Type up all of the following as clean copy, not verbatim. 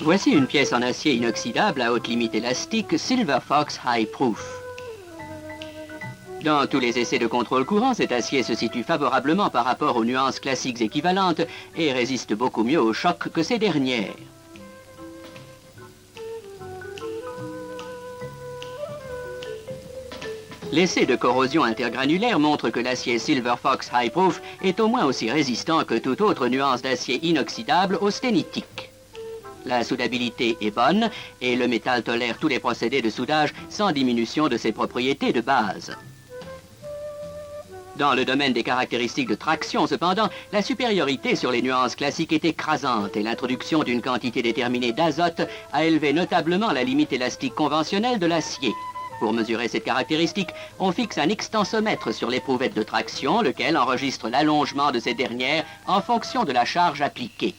Voici une pièce en acier inoxydable à haute limite élastique Silver Fox High Proof. Dans tous les essais de contrôle courant, cet acier se situe favorablement par rapport aux nuances classiques équivalentes et résiste beaucoup mieux aux chocs que ces dernières. L'essai de corrosion intergranulaire montre que l'acier Silver Fox High Proof est au moins aussi résistant que toute autre nuance d'acier inoxydable austenitique. La soudabilité est bonne et le métal tolère tous les procédés de soudage sans diminution de ses propriétés de base. Dans le domaine des caractéristiques de traction, cependant, la supériorité sur les nuances classiques est écrasante et l'introduction d'une quantité déterminée d'azote a élevé notablement la limite élastique conventionnelle de l'acier. Pour mesurer cette caractéristique, on fixe un extensomètre sur l'éprouvette de traction, lequel enregistre l'allongement de ces dernières en fonction de la charge appliquée.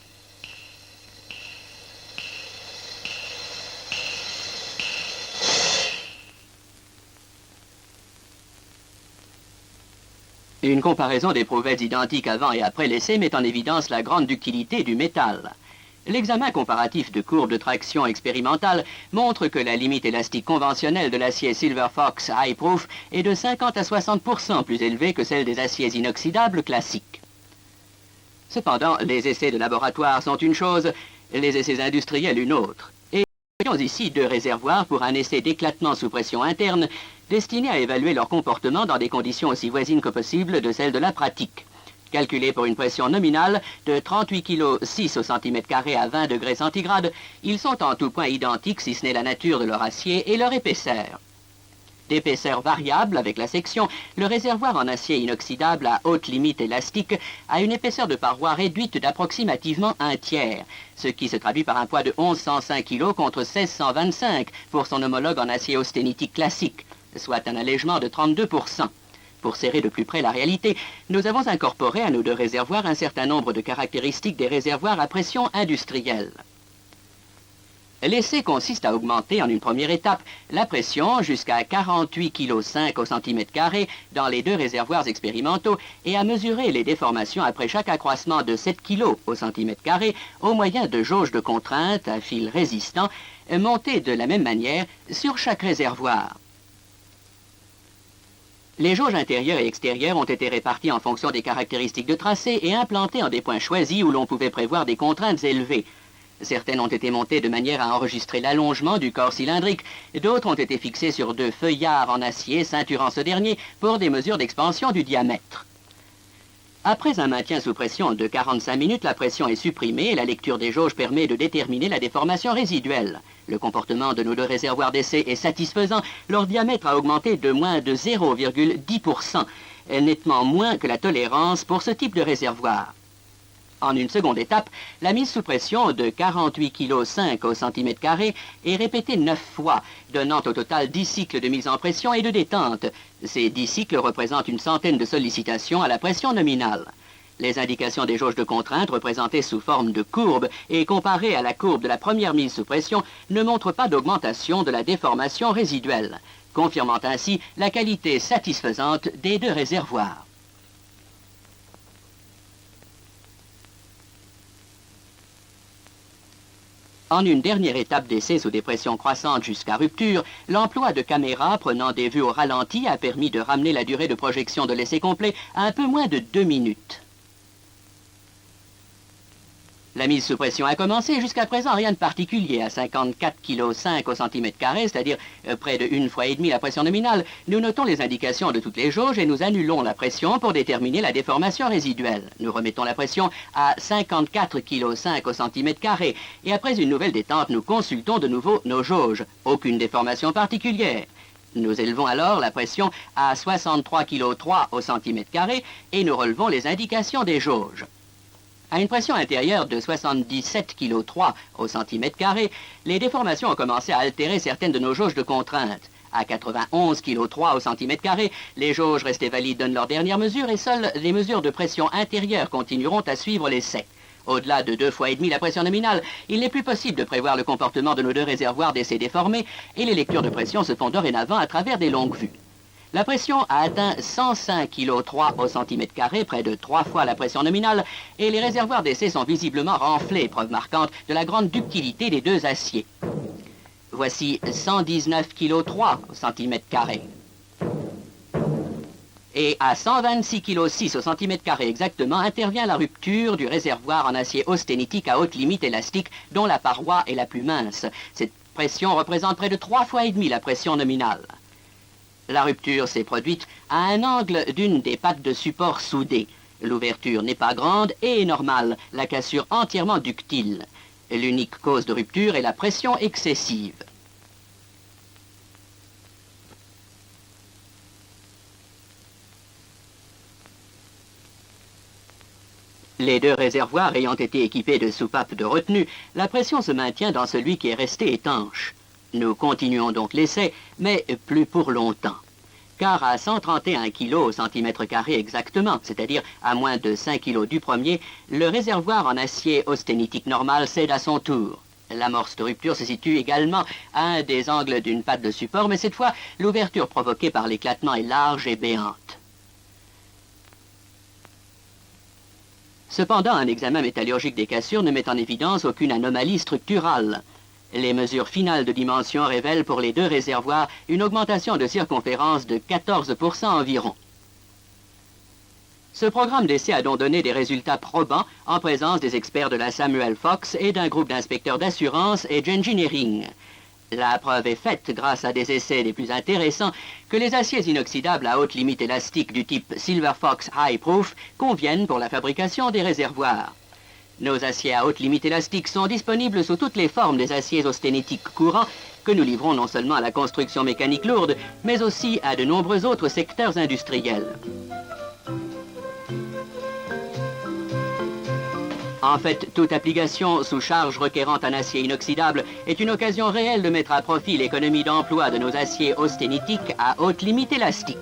Une comparaison d'éprouvettes identiques avant et après l'essai met en évidence la grande ductilité du métal. L'examen comparatif de courbes de traction expérimentale montre que la limite élastique conventionnelle de l'acier Silver Fox High Proof est de 50 à 60% plus élevée que celle des aciers inoxydables classiques. Cependant, les essais de laboratoire sont une chose, les essais industriels une autre. Et nous avons ici deux réservoirs pour un essai d'éclatement sous pression interne destiné à évaluer leur comportement dans des conditions aussi voisines que possible de celles de la pratique. Calculés pour une pression nominale de 38,6 kg au cm² à 20 degrés centigrades, ils sont en tout point identiques si ce n'est la nature de leur acier et leur épaisseur. D'épaisseur variable avec la section, le réservoir en acier inoxydable à haute limite élastique a une épaisseur de paroi réduite d'approximativement un tiers, ce qui se traduit par un poids de 1105 kg contre 1625 pour son homologue en acier austenitique classique, soit un allègement de 32%. Pour serrer de plus près la réalité, nous avons incorporé à nos deux réservoirs un certain nombre de caractéristiques des réservoirs à pression industrielle. L'essai consiste à augmenter en une première étape la pression jusqu'à 48,5 kg au cm² dans les deux réservoirs expérimentaux et à mesurer les déformations après chaque accroissement de 7 kg au cm² au moyen de jauges de contrainte à fil résistant montées de la même manière sur chaque réservoir. Les jauges intérieures et extérieures ont été réparties en fonction des caractéristiques de tracé et implantées en des points choisis où l'on pouvait prévoir des contraintes élevées. Certaines ont été montées de manière à enregistrer l'allongement du corps cylindrique, d'autres ont été fixées sur deux feuillards en acier ceinturant ce dernier pour des mesures d'expansion du diamètre. Après un maintien sous pression de 45 minutes, la pression est supprimée et la lecture des jauges permet de déterminer la déformation résiduelle. Le comportement de nos deux réservoirs d'essai est satisfaisant. Leur diamètre a augmenté de moins de 0,10%, nettement moins que la tolérance pour ce type de réservoir. En une seconde étape, la mise sous pression de 48,5 kg au cm² est répétée 9 fois, donnant au total 10 cycles de mise en pression et de détente. Ces 10 cycles représentent une centaine de sollicitations à la pression nominale. Les indications des jauges de contrainte représentées sous forme de courbe et comparées à la courbe de la première mise sous pression ne montrent pas d'augmentation de la déformation résiduelle, confirmant ainsi la qualité satisfaisante des deux réservoirs. En une dernière étape d'essai sous des pressions croissantes jusqu'à rupture, l'emploi de caméras prenant des vues au ralenti a permis de ramener la durée de projection de l'essai complet à un peu moins de 2 minutes. La mise sous pression a commencé, jusqu'à présent rien de particulier, à 54,5 kg au cm², c'est-à-dire près de 1,5 fois la pression nominale. Nous notons les indications de toutes les jauges et nous annulons la pression pour déterminer la déformation résiduelle. Nous remettons la pression à 54,5 kg au cm² et après une nouvelle détente, nous consultons de nouveau nos jauges. Aucune déformation particulière. Nous élevons alors la pression à 63,3 kg au cm² et nous relevons les indications des jauges. À une pression intérieure de 77,3 kg au cm², les déformations ont commencé à altérer certaines de nos jauges de contrainte. À 91,3 kg au cm², les jauges restées valides donnent leur dernière mesure et seules les mesures de pression intérieure continueront à suivre l'essai. Au-delà de 2,5 fois la pression nominale, il n'est plus possible de prévoir le comportement de nos deux réservoirs d'essai déformés et les lectures de pression se font dorénavant à travers des longues vues. La pression a atteint 105,3 kg au centimètre carré, près de 3 fois la pression nominale, et les réservoirs d'essai sont visiblement renflés, preuve marquante de la grande ductilité des deux aciers. Voici 119,3 kg au centimètre carré. Et à 126,6 kg au centimètre carré exactement intervient la rupture du réservoir en acier austénitique à haute limite élastique dont la paroi est la plus mince. Cette pression représente près de 3,5 fois la pression nominale. La rupture s'est produite à un angle d'une des pattes de support soudées. L'ouverture n'est pas grande et est normale, la cassure entièrement ductile. L'unique cause de rupture est la pression excessive. Les deux réservoirs ayant été équipés de soupapes de retenue, la pression se maintient dans celui qui est resté étanche. Nous continuons donc l'essai, mais plus pour longtemps. Car à 131 kg au centimètre carré exactement, c'est-à-dire à moins de 5 kg du premier, le réservoir en acier austénitique normal cède à son tour. L'amorce de rupture se situe également à un des angles d'une patte de support, mais cette fois, l'ouverture provoquée par l'éclatement est large et béante. Cependant, un examen métallurgique des cassures ne met en évidence aucune anomalie structurale. Les mesures finales de dimension révèlent pour les deux réservoirs une augmentation de circonférence de 14% environ. Ce programme d'essai a donc donné des résultats probants en présence des experts de la Samuel Fox et d'un groupe d'inspecteurs d'assurance et d'engineering. La preuve est faite, grâce à des essais les plus intéressants, que les aciers inoxydables à haute limite élastique du type Silver Fox High Proof conviennent pour la fabrication des réservoirs. Nos aciers à haute limite élastique sont disponibles sous toutes les formes des aciers austénitiques courants que nous livrons non seulement à la construction mécanique lourde, mais aussi à de nombreux autres secteurs industriels. En fait, toute application sous charge requérant un acier inoxydable est une occasion réelle de mettre à profit l'économie d'emploi de nos aciers austénitiques à haute limite élastique.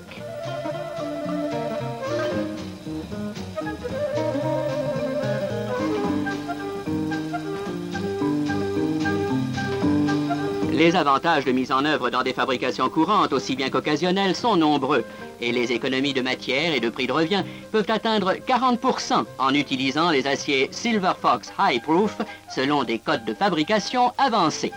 Les avantages de mise en œuvre dans des fabrications courantes, aussi bien qu'occasionnelles, sont nombreux, et les économies de matière et de prix de revient peuvent atteindre 40% en utilisant les aciers Silver Fox High Proof selon des codes de fabrication avancés.